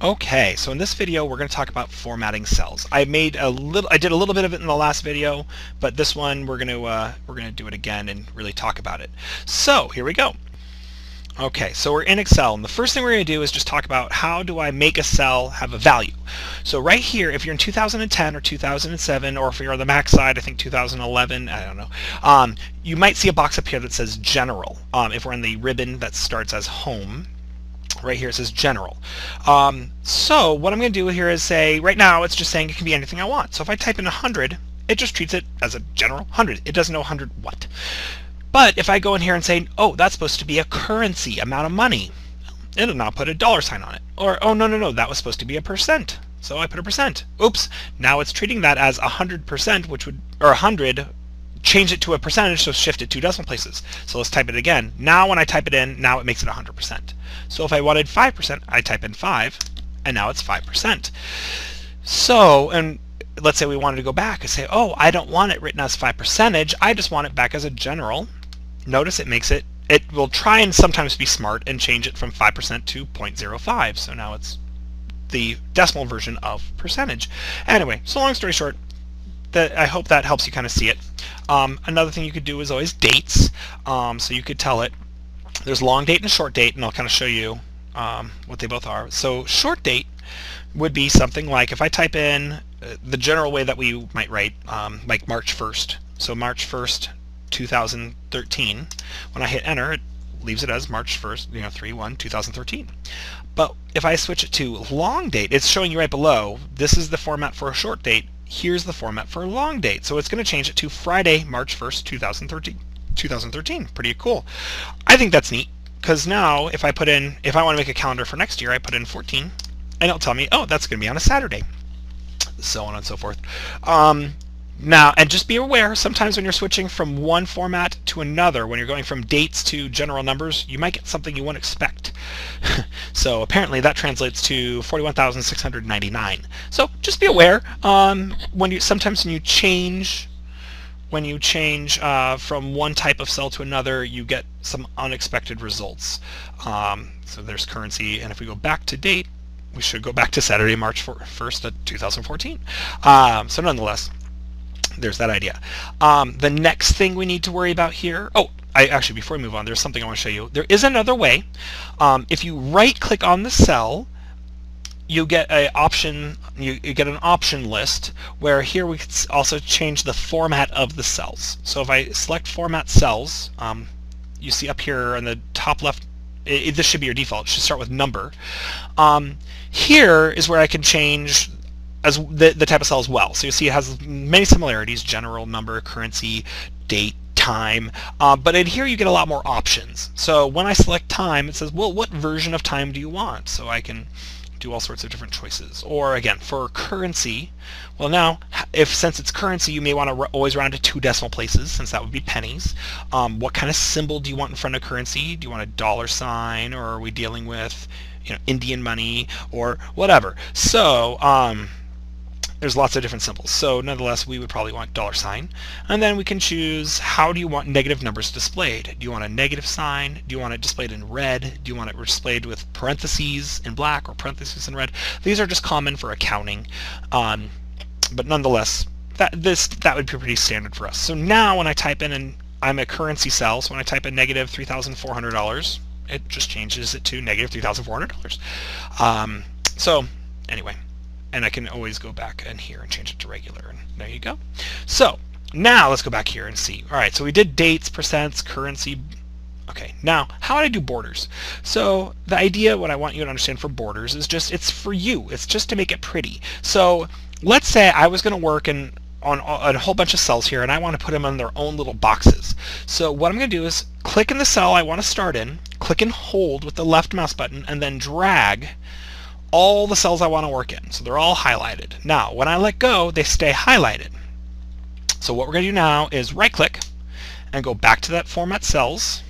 Okay, so in this video we're going to talk about formatting cells. I did a little bit of it in the last video, but this one we're going to do it again and really talk about it. So here we go. Okay, so we're in Excel, and the first thing we're going to do is just talk about how do I make a cell have a value. So right here, if you're in 2010 or 2007, or if you're on the Mac side, I think 2011, I don't know, you might see a box up here that says General. If we're in the ribbon that starts as Home, right here it says General. So what I'm going to do here is say, right now it's just saying it can be anything I want. So if I type in 100, it just treats it as a general 100. It doesn't know 100 what. But if I go in here and say, oh, that's supposed to be a currency, amount of money, it'll now put a $sign on it. Or, oh, no, that was supposed to be a percent. So I put a percent. Oops, now it's treating that as 100%, which would, or 100, change it to a percentage, so shift it 2 decimal places. So let's type it again. Now when I type it in, now it makes it 100%. So if I wanted 5%, I type in 5, and now it's 5%. So, and let's say we wanted to go back and say, oh, I don't want it written as 5%, I just want it back as a general. Notice it makes it, it will try and sometimes be smart and change it from 5% to 0.05. So now it's the decimal version of percentage. Anyway, so long story short, I hope that helps you kind of see it. Another thing you could do is always dates. So you could tell it, there's long date and short date, and I'll kind of show you what they both are. So short date would be something like, if I type in the general way that we might write, like March 1st. So March 1st, 2013. When I hit enter, it leaves it as March 1st, 3/1/2013. But if I switch it to long date, it's showing you right below, this is the format for a short date. Here's the format for a long date. So it's going to change it to Friday, March 1st, 2013. Pretty cool. I think that's neat, because now if I put in, if I want to make a calendar for next year, I put in 14, and it'll tell me, oh, that's going to be on a Saturday, so on and so forth. Now, and just be aware, sometimes when you're switching from one format to another, when you're going from dates to general numbers, you might get something you wouldn't expect. So apparently that translates to 41,699. So just be aware, sometimes when you change from one type of cell to another, you get some unexpected results. So there's currency, and if we go back to date, we should go back to Saturday, March 1st, 2014. So nonetheless, there's that idea. The next thing we need to worry about here, actually, before we move on, there's something I want to show you. There is another way. If you right-click on the cell, you get an option. You get an option list where here we could also change the format of the cells. So if I select Format Cells, you see up here on the top left, this should be your default. It should start with number. Here is where I can change as the type of cell as well. So you see it has many similarities: general, number, currency, date, time. But in here you get a lot more options. So when I select time, it says, well, what version of time do you want? So I can do all sorts of different choices. Or again, for currency, well, now since it's currency, you may want to always round to 2 decimal places, since that would be pennies. What kind of symbol do you want in front of currency? Do you want a $sign, or are we dealing with Indian money, or whatever? So there's lots of different symbols. So nonetheless, we would probably want $sign. And then we can choose, how do you want negative numbers displayed? Do you want a negative sign? Do you want it displayed in red? Do you want it displayed with parentheses in black or parentheses in red? These are just common for accounting. But nonetheless, that would be pretty standard for us. So now when I type in, and I'm a currency cell, so when I type in negative $3,400, it just changes it to negative $3,400. So anyway, and I can always go back in here and change it to regular, and there you go. So now let's go back here and see. All right, so we did dates, percents, currency. Okay, now how would I do borders? So the idea, what I want you to understand for borders is just, it's for you. It's just to make it pretty. So let's say I was going to work on a whole bunch of cells here, and I want to put them in their own little boxes. So what I'm going to do is click in the cell I want to start in, click and hold with the left mouse button, and then drag all the cells I want to work in. So they're all highlighted. Now, when I let go, they stay highlighted. So what we're going to do now is right-click and go back to that Format Cells.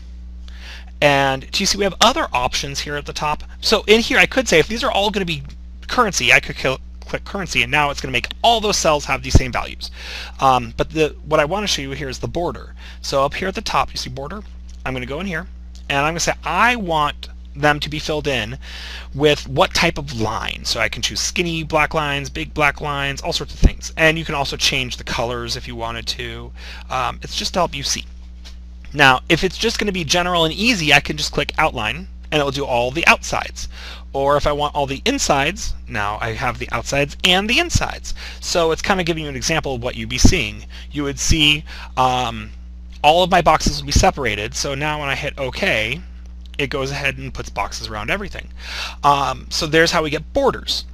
And do you see we have other options here at the top? So in here, I could say, if these are all going to be currency, I could click currency, and now it's going to make all those cells have these same values. But what I want to show you here is the border. So up here at the top, you see border? I'm going to go in here, and I'm going to say, I want them to be filled in with what type of line. So I can choose skinny black lines, big black lines, all sorts of things. And you can also change the colors if you wanted to. It's just to help you see. Now, if it's just going to be general and easy, I can just click outline and it will do all the outsides. Or if I want all the insides, now I have the outsides and the insides. So it's kind of giving you an example of what you'd be seeing. You would see all of my boxes will be separated. So now when I hit OK, it goes ahead and puts boxes around everything. So there's how we get borders.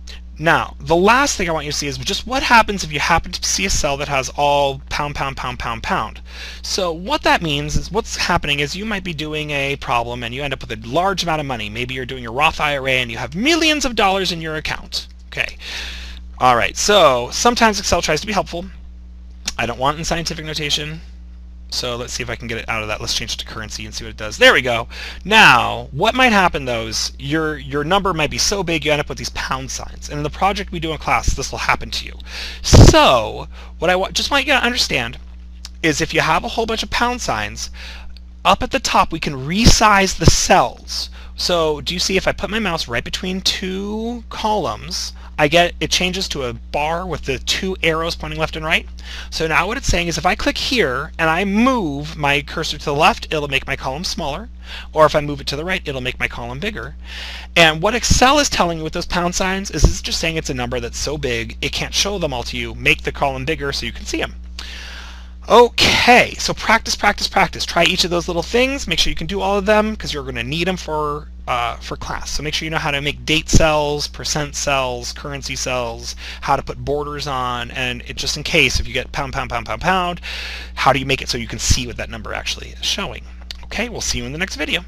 Now, the last thing I want you to see is just what happens if you happen to see a cell that has all pound, pound, pound, pound, pound. So what that means is what's happening is you might be doing a problem and you end up with a large amount of money. Maybe you're doing your Roth IRA and you have millions of dollars in your account. Okay. All right. So sometimes Excel tries to be helpful. I don't want it in scientific notation. So let's see if I can get it out of that. Let's change it to currency and see what it does. There we go. Now, what might happen though is your number might be so big you end up with these pound signs. And in the project we do in class, this will happen to you. So what I just want you to understand is if you have a whole bunch of pound signs, up at the top we can resize the cells. So do you see if I put my mouse right between two columns, it changes to a bar with the two arrows pointing left and right. So now what it's saying is if I click here and I move my cursor to the left, it'll make my column smaller. Or if I move it to the right, it'll make my column bigger. And what Excel is telling you with those pound signs is it's just saying it's a number that's so big it can't show them all to you. Make the column bigger so you can see them. Okay, so practice, practice, practice. Try each of those little things. Make sure you can do all of them because you're going to need them for class. So make sure you know how to make date cells, percent cells, currency cells, how to put borders on, and just in case if you get pound, pound, pound, pound, pound, how do you make it so you can see what that number actually is showing. Okay, we'll see you in the next video.